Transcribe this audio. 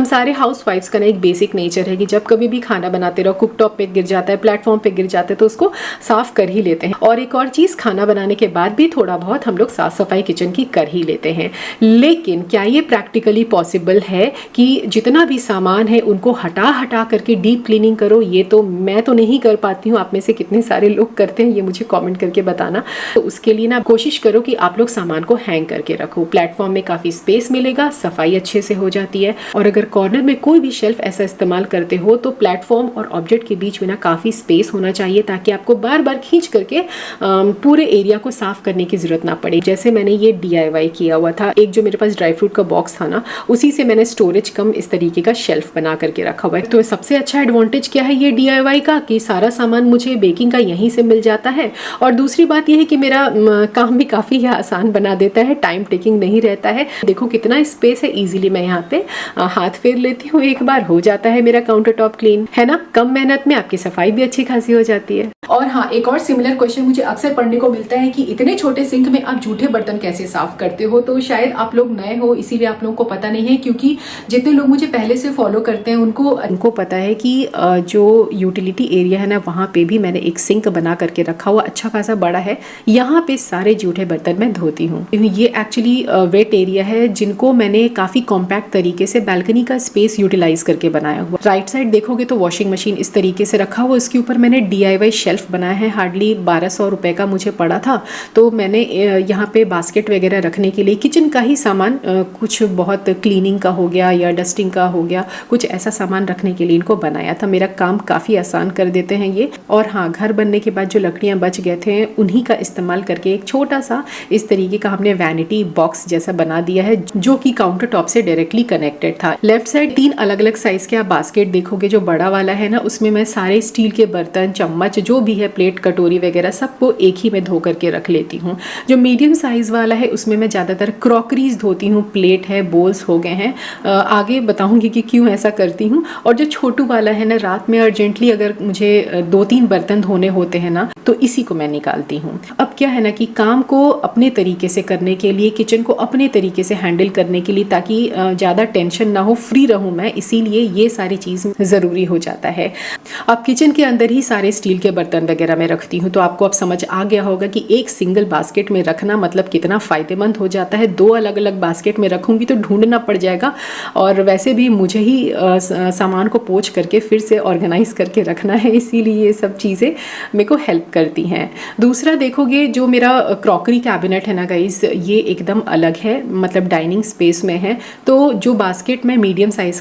हम सारे हाउसवाइफ्स का ना एक बेसिक नेचर है कि जब कभी भी खाना बनाते रहो, कुकटॉप पे गिर जाता है, प्लेटफॉर्म पे गिर जाता है, तो उसको साफ कर ही लेते हैं। और एक और चीज़, खाना बनाने के बाद भी थोड़ा बहुत हम लोग साफ सफाई किचन की कर ही लेते हैं। लेकिन क्या ये प्रैक्टिकली पॉसिबल है कि जितना भी सामान है उनको हटा हटा करके डीप क्लीनिंग करो? ये तो मैं तो नहीं कर पाती हूँ। आप में से कितने सारे लोग करते हैं ये मुझे कमेंट करके बताना। तो उसके लिए ना कोशिश करो कि आप लोग सामान को हैंग करके रखो। प्लेटफॉर्म में काफ़ी स्पेस मिलेगा, सफाई अच्छे से हो जाती है। और अगर कॉर्नर में कोई भी शेल्फ ऐसा इस्तेमाल करते हो तो प्लेटफॉर्म और ऑब्जेक्ट के बीच में ना काफ़ी स्पेस होना चाहिए, ताकि आपको बार बार खींच करके पूरे एरिया को साफ करने की जरूरत ना पड़े। जैसे मैंने ये DIY किया हुआ था, एक जो मेरे पास ड्राई फ्रूट का बॉक्स था ना, उसी से मैंने स्टोरेज कम इस तरीके का शेल्फ बना करके रखा हुआ है। तो सबसे अच्छा एडवांटेज क्या है ये DIY का, कि सारा सामान मुझे बेकिंग का यहीं से मिल जाता है। और दूसरी बात यह है कि मेरा काम भी काफ़ी आसान बना देता है, टाइम टेकिंग नहीं रहता है। देखो कितना स्पेस है, इजीली मैं यहाँ पे हाथ फेर लेती हूँ, एक बार हो जाता है मेरा काउंटर टॉप क्लीन, है ना। कम मेहनत में आपकी सफाई भी अच्छी खासी हो जाती है। और हाँ, एक और सिमिलर क्वेश्चन मुझे अक्सर पढ़ने को मिलता है कि इतने छोटे सिंक में आप जूठे बर्तन कैसे साफ करते हो? तो शायद आप लोग नए हो इसीलिए आप लोगों को पता नहीं है, क्योंकि जितने लोग मुझे पहले से फॉलो करते हैं उनको पता है कि जो यूटिलिटी एरिया है ना, वहाँ पे भी मैंने एक सिंक बना करके रखा हुआ, अच्छा खासा बड़ा है। यहाँ पे सारे जूठे बर्तन मैं धोती हूँ। ये एक्चुअली वेट एरिया है जिनको मैंने काफ़ी कॉम्पैक्ट तरीके से बैल्कनी का स्पेस यूटिलाइज करके बनाया हुआ। राइट साइड देखोगे तो वॉशिंग मशीन इस तरीके से रखा हुआ, इसके ऊपर मैंने DIY शेल्फ बनाया है, हार्डली 1200 रुपये का मुझे पड़ा था। तो मैंने यहाँ पे बास्केट वगैरह रखने के लिए किचन का ही सामान, कुछ बहुत क्लीनिंग का हो गया या डस्टिंग का हो गया, कुछ ऐसा सामान रखने के लिए इनको बनाया था। मेरा काम काफ़ी आसान कर देते हैं ये। और हाँ, घर बनने के बाद जो लकड़ियाँ बच गए थे उन्हीं का इस्तेमाल करके एक छोटा सा इस तरीके का हमने वैनिटी बॉक्स जैसा बना दिया है, जो कि काउंटर टॉप से डायरेक्टली कनेक्टेड था। लेफ्ट साइड 3 अलग अलग साइज के आप बास्केट देखोगे। जो बड़ा वाला है ना, उसमें मैं सारे स्टील के बर्तन, चम्मच, जो भी है, प्लेट, कटोरी वगैरह सबको एक ही में धो करके रख लेती हूँ। जो मीडियम साइज वाला है उसमें मैं ज़्यादातर क्रॉकरीज धोती हूँ, प्लेट है, बोल्स हो गए हैं। आगे बताऊंगी कि क्यों ऐसा करती हूँ। और जो छोटू वाला है ना, रात में अर्जेंटली अगर मुझे 2-3 बर्तन धोने होते हैं ना, तो इसी को मैं निकालती हूँ। अब क्या है ना कि काम को अपने तरीके से करने के लिए, किचन को अपने तरीके से हैंडल करने के लिए, ताकि ज़्यादा टेंशन ना हो, फ्री रहूँ मैं, इसीलिए ये सारी चीज़ ज़रूरी हो जाता है। अब किचन के अंदर ही सारे स्टील के बर्तन वगैरह मैं रखती हूँ, तो आपको अब समझ आ गया होगा कि एक सिंगल बास्केट में रखना मतलब कितना फ़ायदेमंद हो जाता है। 2 अलग अलग बास्केट में रखूँगी तो ढूंढना पड़ जाएगा, और वैसे भी मुझे ही सामान को पोंछ करके फिर से ऑर्गेनाइज करके रखना है, इसीलिए ये सब चीज़ें मेरे को हेल्प करती हैं। दूसरा देखोगे, जो मेरा क्रॉकरी कैबिनेट है ना गाइस, ये एकदम अलग है, मतलब डाइनिंग स्पेस में है। तो जो बास्केट मैं मीडियम साइज़ का